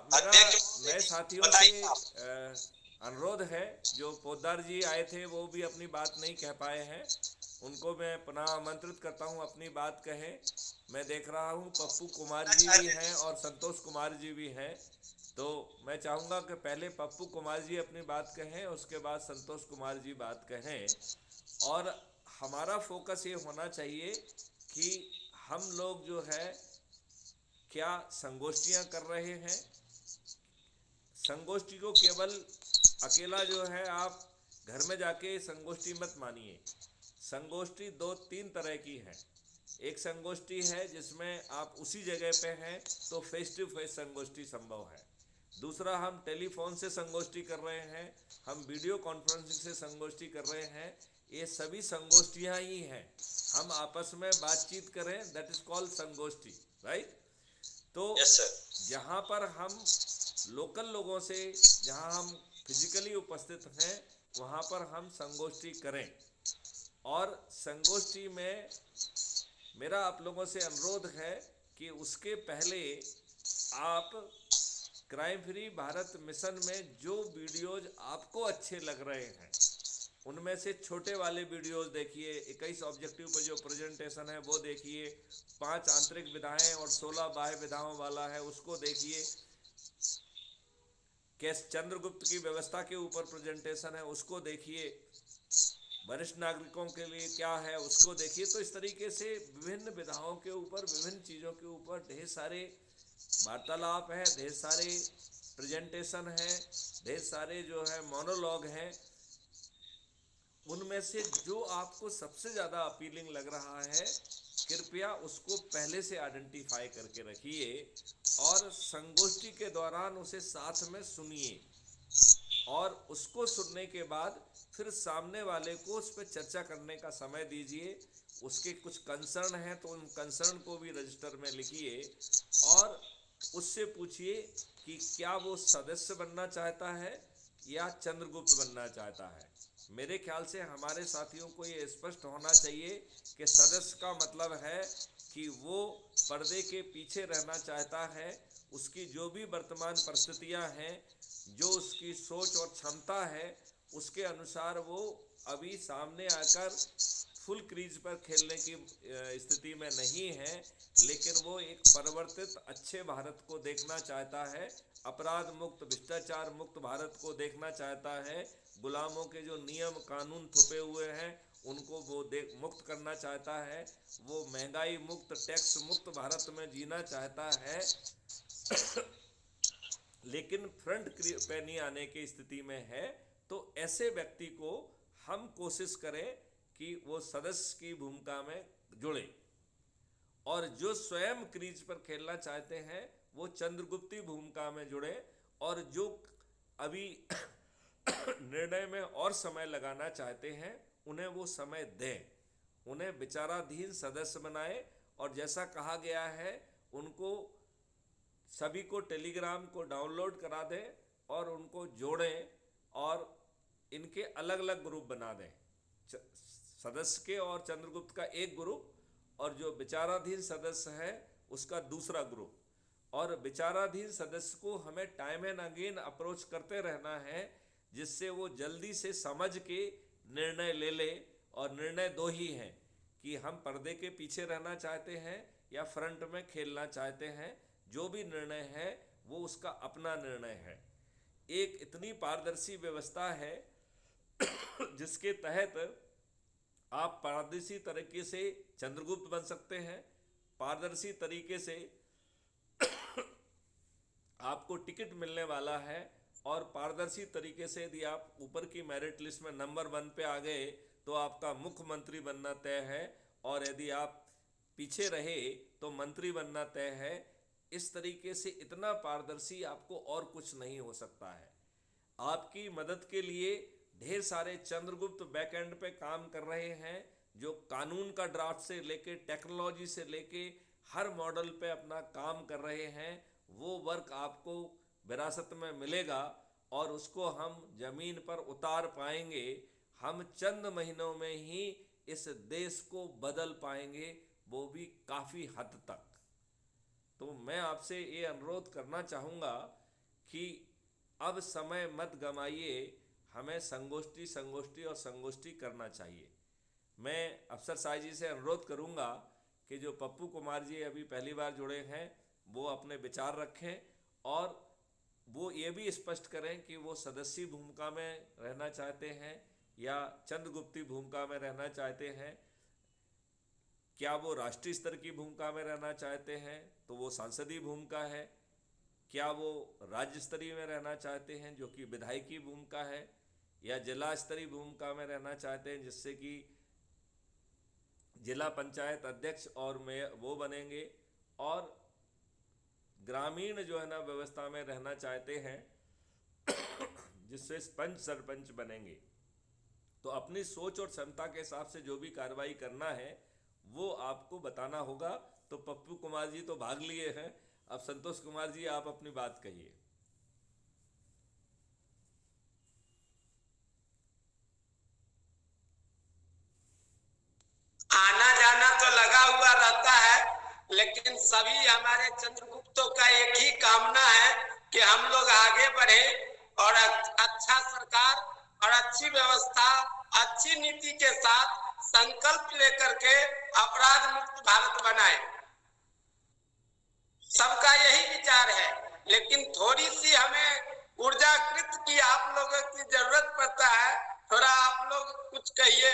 मेरा अध्यक्ष नए महोदय जी साथियों से बताइए आप। अनुरोध है। जो पोद्दार जी आए थे वो भी अपनी बात नहीं कह पाए हैं, उनको मैं पुनः आमंत्रित करता हूं अपनी बात कहें। मैं देख रहा हूं पप्पू कुमार जी अच्छा भी हैं और संतोष कुमार जी भी हैं। तो मैं चाहूँगा कि पहले पप्पू कुमार जी अपनी बात कहें, उसके बाद संतोष कुमार जी बात कहें। और हमारा फोकस ये होना चाहिए कि हम लोग जो है क्या संगोष्ठियां कर रहे हैं। संगोष्ठी को केवल अकेला जो है आप घर में जाके संगोष्ठी मत मानिए। संगोष्ठी दो तीन तरह की है। एक संगोष्ठी है जिसमें आप उसी जगह पे हैं, तो फेस टू फेस संगोष्ठी संभव है। दूसरा, हम टेलीफोन से संगोष्ठी कर रहे हैं, हम वीडियो कॉन्फ्रेंसिंग से संगोष्ठी कर रहे हैं। ये सभी संगोष्ठियां ही हैं। हम आपस में बातचीत करें, दैट इज कॉल्ड संगोष्ठी, राइट। तो यस सर। जहाँ पर हम लोकल लोगों से, जहाँ हम फिजिकली उपस्थित हैं, वहाँ पर हम संगोष्ठी करें। और संगोष्ठी में मेरा आप लोगों से अनुरोध है कि उसके पहले आप क्राइम फ्री भारत मिशन में जो वीडियोज आपको अच्छे लग रहे हैं उनमें से छोटे वाले वीडियोस देखिए। 21 ऑब्जेक्टिव पर जो प्रेजेंटेशन है वो देखिए। 5 आंतरिक विधाएं और 16 बाह्य विधाओं वाला है उसको देखिए। कैस चंद्रगुप्त की व्यवस्था के ऊपर प्रेजेंटेशन है उसको देखिए। वरिष्ठ नागरिकों के लिए क्या है उसको देखिए। तो इस तरीके से विभिन्न विधाओं के ऊपर, विभिन्न चीज़ों के ऊपर ढेर सारे वार्तालाप हैं, ढेर सारे प्रेजेंटेशन हैं, ढेर सारे जो है मोनोलॉग हैं। उनमें से जो आपको सबसे ज़्यादा अपीलिंग लग रहा है, कृपया उसको पहले से आइडेंटिफाई करके रखिए और संगोष्ठी के दौरान उसे साथ में सुनिए। और उसको सुनने के बाद फिर सामने वाले को उस पर चर्चा करने का समय दीजिए। उसके कुछ कंसर्न हैं तो उन कंसर्न को भी रजिस्टर में लिखिए और उससे पूछिए कि क्या वो सदस्य बनना चाहता है या चंद्रगुप्त बनना चाहता है। मेरे ख्याल से हमारे साथियों को ये स्पष्ट होना चाहिए कि सदस्य का मतलब है कि वो पर्दे के पीछे रहना चाहता है। उसकी जो भी वर्तमान परिस्थितियां हैं, जो उसकी सोच और क्षमता है, उसके अनुसार वो अभी सामने आकर फुल क्रीज पर खेलने की स्थिति में नहीं है। लेकिन वो एक परिवर्तित अच्छे भारत को देखना चाहता है, अपराध मुक्त, भ्रष्टाचार मुक्त भारत को देखना चाहता है। गुलामों के जो नियम कानून थुपे हुए हैं उनको वो मुक्त करना चाहता है। वो महंगाई मुक्त, टैक्स मुक्त भारत में जीना चाहता है। लेकिन फ्रंट पे नहीं आने की स्थिति में है। तो ऐसे व्यक्ति को हम कोशिश करें कि वो सदस्य की भूमिका में जुड़े। और जो स्वयं क्रीज पर खेलना चाहते हैं वो चंद्रगुप्ती भूमिका में जुड़े। और जो अभी निर्णय में और समय लगाना चाहते हैं उन्हें वो समय दें, उन्हें विचाराधीन सदस्य बनाए। और जैसा कहा गया है उनको सभी को टेलीग्राम को डाउनलोड करा दें और उनको जोड़ें और इनके अलग अलग ग्रुप बना दें। सदस्य के और चंद्रगुप्त का एक ग्रुप और जो विचाराधीन सदस्य है उसका दूसरा ग्रुप। और विचाराधीन सदस्य को हमें टाइम एंड अगेन अप्रोच करते रहना है जिससे वो जल्दी से समझ के निर्णय ले ले। और निर्णय दो ही हैं कि हम पर्दे के पीछे रहना चाहते हैं या फ्रंट में खेलना चाहते हैं। जो भी निर्णय है वो उसका अपना निर्णय है। एक इतनी पारदर्शी व्यवस्था है जिसके तहत आप पारदर्शी तरीके से चंद्रगुप्त बन सकते हैं। पारदर्शी तरीके से आपको टिकट मिलने वाला है। और पारदर्शी तरीके से यदि आप ऊपर की मेरिट लिस्ट में नंबर 1 पे आ गए तो आपका मुख्यमंत्री बनना तय है। और यदि आप पीछे रहे तो मंत्री बनना तय है। इस तरीके से इतना पारदर्शी आपको और कुछ नहीं हो सकता है। आपकी मदद के लिए ढेर सारे चंद्रगुप्त बैकएंड पे काम कर रहे हैं जो कानून का ड्राफ्ट से लेके टेक्नोलॉजी से लेके हर मॉडल पे अपना काम कर रहे हैं। वो वर्क आपको विरासत में मिलेगा और उसको हम जमीन पर उतार पाएंगे। हम चंद महीनों में ही इस देश को बदल पाएंगे, वो भी काफ़ी हद तक। तो मैं आपसे ये अनुरोध करना चाहूँगा कि अब समय मत गमाइए, हमें संगोष्ठी संगोष्ठी और संगोष्ठी करना चाहिए। मैं अफसर साहब जी से अनुरोध करूंगा कि जो पप्पू कुमार जी अभी पहली बार जुड़े हैं वो अपने विचार रखें और वो ये भी स्पष्ट करें कि वो सदस्यी भूमिका में रहना चाहते हैं या चंद्रगुप्ती भूमिका में रहना चाहते हैं। क्या वो राष्ट्रीय स्तर की भूमिका में रहना चाहते हैं तो वो सांसदीय भूमिका है, क्या वो राज्य स्तरीय में रहना चाहते हैं जो कि विधायकी भूमिका है, या जिला स्तरीय भूमिका में रहना चाहते हैं जिससे कि जिला पंचायत अध्यक्ष और मेयर वो बनेंगे, और ग्रामीण जो है ना व्यवस्था में रहना चाहते हैं जिससे पंच सरपंच बनेंगे। तो अपनी सोच और क्षमता के हिसाब से जो भी कार्रवाई करना है वो आपको बताना होगा। तो पप्पू कुमार जी तो भाग लिए हैं, अब संतोष कुमार जी आप अपनी बात कहिए। आना जाना तो लगा हुआ रहता है, लेकिन सभी हमारे चंद्रगुप्तों का एक ही कामना है कि हम लोग आगे बढ़े और अच्छा सरकार और अच्छी व्यवस्था, अच्छी नीति के साथ संकल्प लेकर के अपराध मुक्त भारत बनाए। सबका यही विचार है, लेकिन थोड़ी सी हमें ऊर्जाकृत की आप लोगों की जरूरत पड़ता है। थोड़ा आप लोग कुछ कहिए।